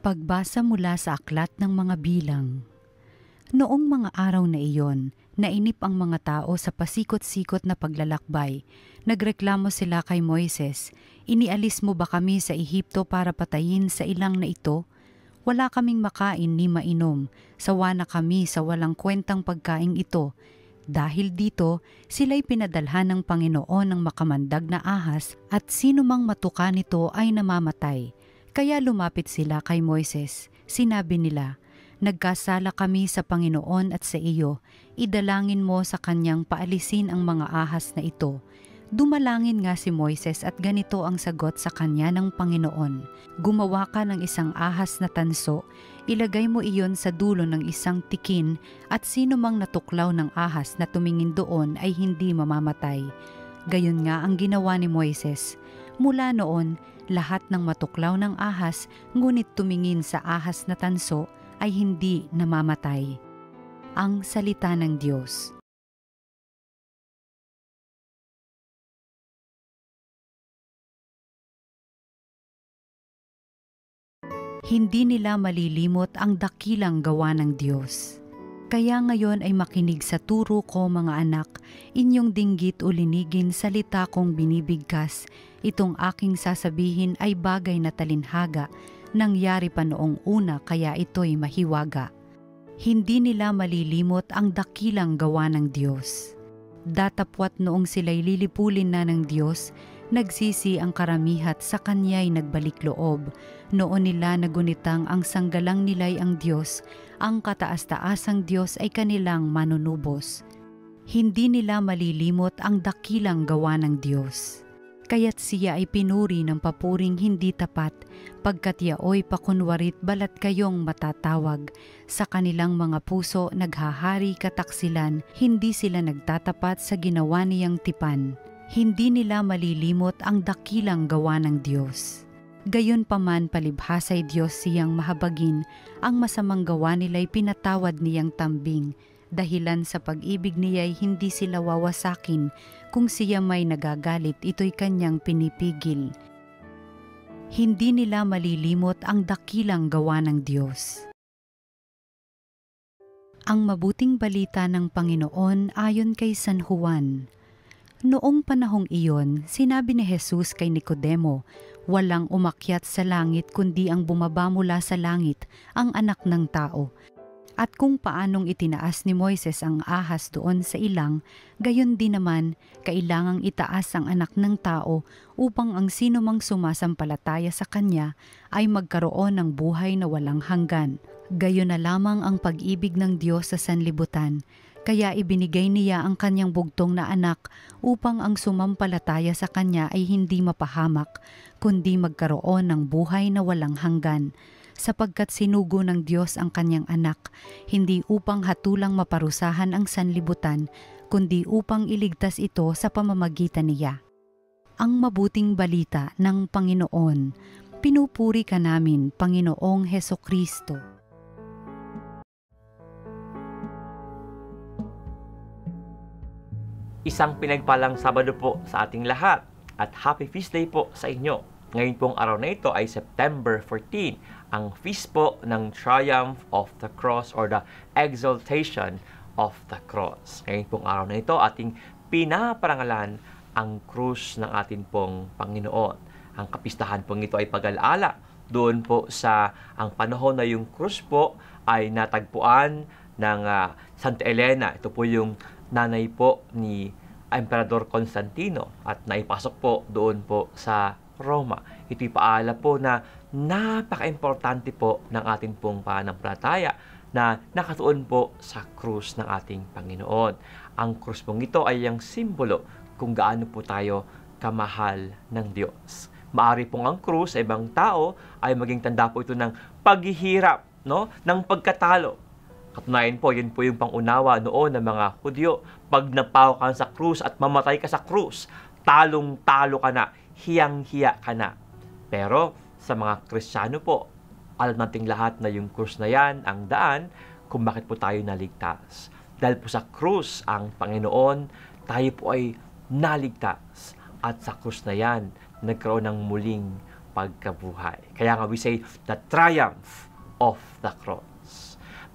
Pagbasa mula sa aklat ng mga bilang. Noong mga araw na iyon, nainip ang mga tao sa pasikot-sikot na paglalakbay. Nagreklamo sila kay Moises, "Inialis mo ba kami sa Ehipto para patayin sa ilang na ito? Wala kaming makain ni mainom, sawa na kami sa walang kwentang pagkaing ito." Dahil dito, sila'y pinadalhan ng Panginoon ng makamandag na ahas at sino mang matuka nito ay namamatay. Kaya lumapit sila kay Moises. Sinabi nila, "Nagkasala kami sa Panginoon at sa iyo. Idalangin mo sa kanyang paalisin ang mga ahas na ito." Dumalangin nga si Moises at ganito ang sagot sa kanya ng Panginoon. "Gumawa ka ng isang ahas na tanso, ilagay mo iyon sa dulo ng isang tikin at sino mang natuklaw ng ahas na tumingin doon ay hindi mamamatay." Gayon nga ang ginawa ni Moises. Mula noon, lahat ng matuklaw ng ahas ngunit tumingin sa ahas na tanso ay hindi namamatay. Ang salita ng Diyos. Hindi nila malilimot ang dakilang gawa ng Diyos. Kaya ngayon ay makinig sa turo ko, mga anak, inyong dinggit o linigin salita kong binibigkas. Itong aking sasabihin ay bagay na talinhaga, nangyari pa noong una kaya ito'y mahiwaga. Hindi nila malilimot ang dakilang gawa ng Diyos. Datapwat noong sila'y lilipulin na ng Diyos, nagsisi ang karamihat sa Kanya'y nagbalik loob. Noon nila nagunitang ang sanggalang nila'y ang Diyos, ang kataas-taasang Diyos ay kanilang manunubos. Hindi nila malilimot ang dakilang gawa ng Diyos. Kaya't siya ay pinuri ng papuring hindi tapat, pagkat yaoy pakunwarit balat kayong matatawag. Sa kanilang mga puso naghahari kataksilan, hindi sila nagtatapat sa ginawa niyang tipan. Hindi nila malilimot ang dakilang gawa ng Diyos. Gayon paman palibhasay Diyos siyang mahabagin, ang masamang gawa nila'y pinatawad niyang tambing. Dahilan sa pag-ibig niya'y hindi sila wawasakin, kung siya may nagagalit ito'y kanyang pinipigil. Hindi nila malilimot ang dakilang gawa ng Diyos. Ang mabuting balita ng Panginoon ayon kay San Juan. Noong panahong iyon, sinabi ni Jesus kay Nicodemo, "Walang umakyat sa langit kundi ang bumaba mula sa langit, ang Anak ng Tao." At kung paanong itinaas ni Moises ang ahas doon sa ilang, gayon din naman, kailangang itaas ang Anak ng Tao upang ang sino mang sumasampalataya sa Kanya ay magkaroon ng buhay na walang hanggan. Gayon na lamang ang pag-ibig ng Diyos sa sanlibutan, kaya ibinigay niya ang Kanyang bugtong na anak upang ang sumampalataya sa Kanya ay hindi mapahamak, kundi magkaroon ng buhay na walang hanggan. Sapagkat sinugo ng Diyos ang Kanyang anak, hindi upang hatulang maparusahan ang sanlibutan, kundi upang iligtas ito sa pamamagitan niya. Ang mabuting balita ng Panginoon. Pinupuri ka namin, Panginoong Hesukristo. Isang pinagpalang Sabado po sa ating lahat at Happy Feast Day po sa inyo. Ngayon pong araw na ito ay September 14, ang feast po ng Triumph of the Cross or the Exaltation of the Cross. Ngayon pong araw na ito ating pinaparangalan ang krus ng ating pong Panginoon. Ang kapistahan pong ito ay pag-alaala doon po sa ang panahon na yung krus po ay natagpuan ng Santa Elena. Ito po yung nanay po ni Emperador Constantino at naipasok po doon po sa Roma. Ito'y paala po na napaka-importante po ng ating pong pananampalataya na nakatuon po sa krus ng ating Panginoon. Ang krus pong ito ay ang simbolo kung gaano po tayo kamahal ng Diyos. Maari pong ang krus sa ibang tao ay maging tanda po ito ng paghihirap, no? Ng pagkatalo. Katunayan po, yun po yung pangunawa noon ng mga Hudyo. Pag napaw ka sa krus at mamatay ka sa krus, talong-talo ka na, hiyang-hiya ka na. Pero sa mga Kristiyano po, alam nating lahat na yung krus na yan ang daan kung bakit po tayo naligtas. Dahil po sa krus ang Panginoon, tayo po ay naligtas. At sa krus na yan, nagkaroon ng muling pagkabuhay. Kaya nga we say, the triumph of the cross.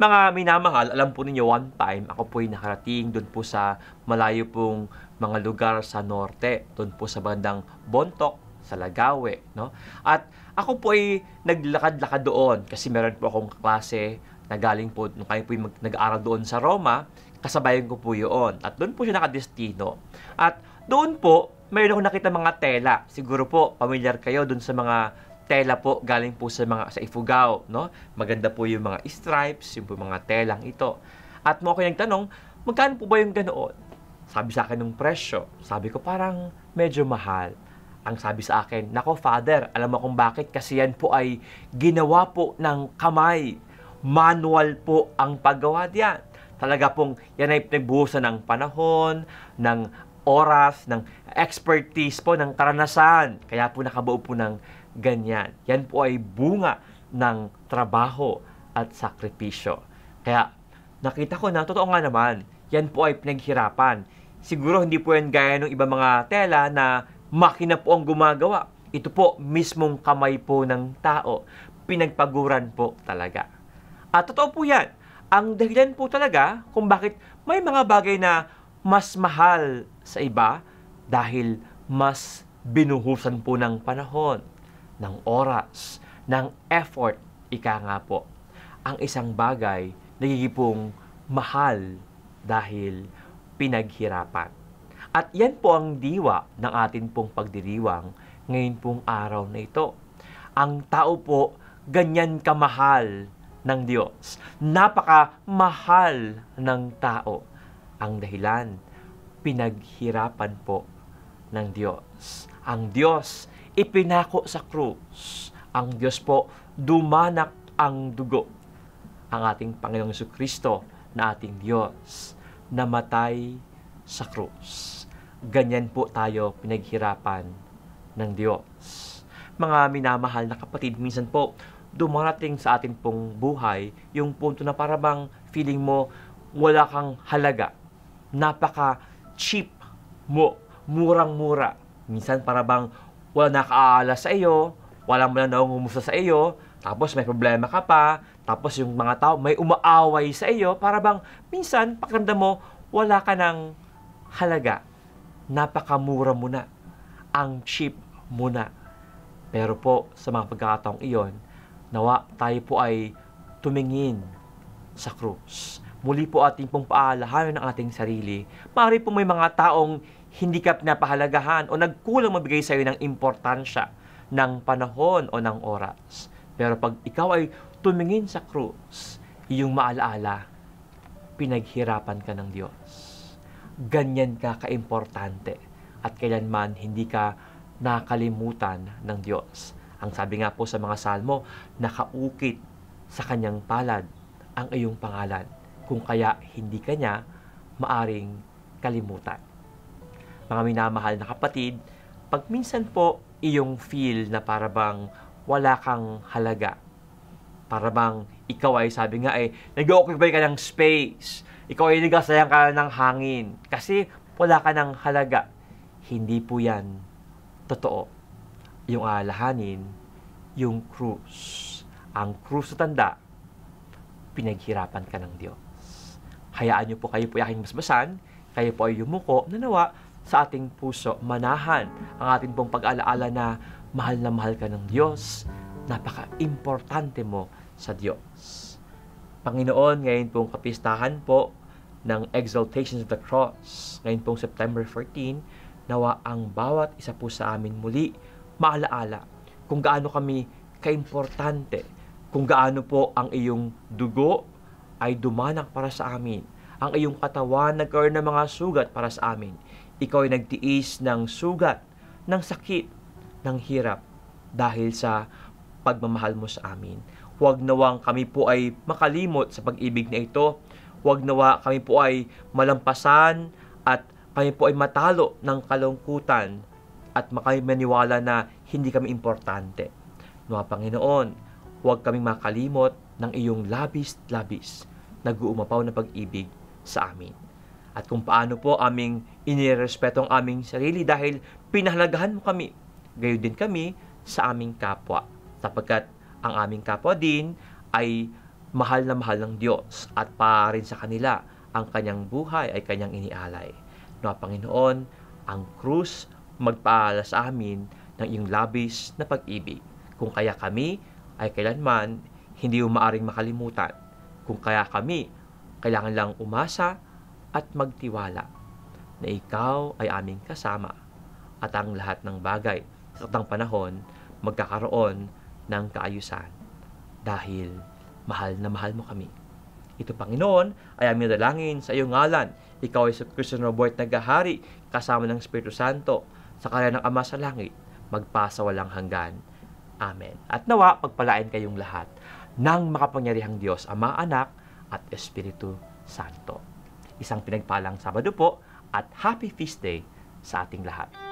Mga minamahal, alam po ninyo, one time, ako po ay nakarating doon po sa malayo pong mga lugar sa norte, doon po sa bandang Bontoc, sa Lagawe, no? At ako po ay naglakad-lakad doon kasi meron po akong klase na galing po, nung kayo po nag-aaral doon sa Roma, kasabayan ko po yun. At doon po siya nakadestino. At doon po, mayroon akong nakita mga tela. Siguro po, familiar kayo doon sa mga tela po, galing po sa Ifugao, no? Maganda po yung mga stripes, yung po mga telang ito. At mo ako nagtanong, magkano po ba yung ganoon? Sabi sa akin ng presyo. Sabi ko, parang medyo mahal. Ang sabi sa akin, nako Father, alam mo kung bakit? Kasi yan po ay ginawa po ng kamay. Manual po ang paggawa diyan. Talaga pong yan ay pinagbuhusan ng panahon, ng oras, ng expertise po, ng karanasan. Kaya po nakabuo po ng ganyan. Yan po ay bunga ng trabaho at sakripisyo. Kaya nakita ko na, totoo nga naman, yan po ay pinaghirapan. Siguro hindi po yan gaya ng ibang mga tela na makina po ang gumagawa. Ito po, mismong kamay po ng tao. Pinagpaguran po talaga. At totoo po yan. Ang dahilan po talaga kung bakit may mga bagay na mas mahal sa iba dahil mas binuhusan po ng panahon, ng oras, ng effort, ika nga po. Ang isang bagay nagiging pong mahal dahil pinaghirapan. At yan po ang diwa ng atin pong pagdiriwang ngayon pong araw na ito. Ang tao po, ganyan kamahal ng Diyos. Napakamahal ng tao. Ang dahilan, pinaghirapan po ng Diyos. Ang Diyos, ipinako sa krus. Ang Diyos po, dumanak ang dugo. Ang ating Panginoong Jesucristo na ating Diyos, namatay sa krus. Ganyan po tayo pinaghirapan ng Diyos. Mga minamahal na kapatid, minsan po, dumarating sa atin pong buhay yung punto na parang feeling mo wala kang halaga. Napaka-cheap mo. Murang-mura. Minsan parang wala nakaaala sa iyo, wala mo lang naungumusta sa iyo, tapos may problema ka pa, tapos yung mga tao may umaaway sa iyo, parang minsan pakiramdam mo wala ka ng halaga. Napakamura mo na. Ang cheap mo na. Pero po, sa mga pagkakataong iyon, nawa tayo po ay tumingin sa krus. Muli po ating pong paalahanan ng ating sarili. Maaari po may mga taong hindi ka pinapahalagahan o nagkulang mabigay sa iyo ng importansya ng panahon o ng oras. Pero pag ikaw ay tumingin sa krus, iyong maalaala, pinaghirapan ka ng Diyos. Ganyan ka kaimportante at kailanman hindi ka nakalimutan ng Diyos. Ang sabi nga po sa mga salmo, nakaukit sa kanyang palad ang iyong pangalan, kung kaya hindi ka niya maaring kalimutan. Mga minamahal na kapatid, pag minsan po iyong feel na parabang wala kang halaga, parabang ikaw ay sabi nga nag-occupy ka ng space, ikaw ay nagasayang ka ng hangin kasi wala ka ng halaga. Hindi po yan totoo. Yung aalahanin, yung krus. Ang krus na tanda, pinaghirapan ka ng Diyos. Hayaan niyo po kayo po aking masbasan, kayo po ay yumuko, nanawa sa ating puso, manahan ang ating pong pag-alaala na mahal ka ng Diyos, napaka-importante mo sa Diyos. Panginoon, ngayon pong kapistahan po ng Exaltation of the Cross, ngayon pong September 14, nawa ang bawat isa po sa amin muli maalaala kung gaano kami kaimportante, kung gaano po ang iyong dugo ay dumanak para sa amin, ang iyong katawan nagkaroon ng mga sugat para sa amin. Ikaw ay nagtiis ng sugat, ng sakit, ng hirap dahil sa pagmamahal mo sa amin. Huwag nawang kami po ay makalimot sa pag-ibig na ito. Huwag nawa kami po ay malampasan at kami po ay matalo ng kalungkutan at maniwala na hindi kami importante. Mga Panginoon, huwag kaming makalimot ng iyong labis-labis nag-uumapaw na pag-ibig sa amin. At kung paano po aming inirespeto ang aming sarili dahil pinahalagahan mo kami, gayon din kami sa aming kapwa. Sapagkat ang aming kapwa din ay mahal na mahal ng Diyos at para rin sa kanila ang kanyang buhay ay kanyang inialay. No, Panginoon, ang krus magpaala sa amin ng iyong labis na pag-ibig. Kung kaya kami ay kailanman hindi maaaring makalimutan. Kung kaya kami, kailangan lang umasa at magtiwala na ikaw ay aming kasama at ang lahat ng bagay sa takdang panahon magkakaroon ng kaayusan dahil mahal na mahal mo kami. Ito, Panginoon, ay aming dalangin sa iyong ngalan. Ikaw ay sa Kristo na buhay at naghahari kasama ng Espiritu Santo sa karya ng Ama sa langit, magpasa walang hanggan. Amen. At nawa, pagpalain kayong lahat ng makapangyarihang Diyos, Ama, Anak, at Espiritu Santo. Isang pinagpalang Sabado po at Happy Feast Day sa ating lahat.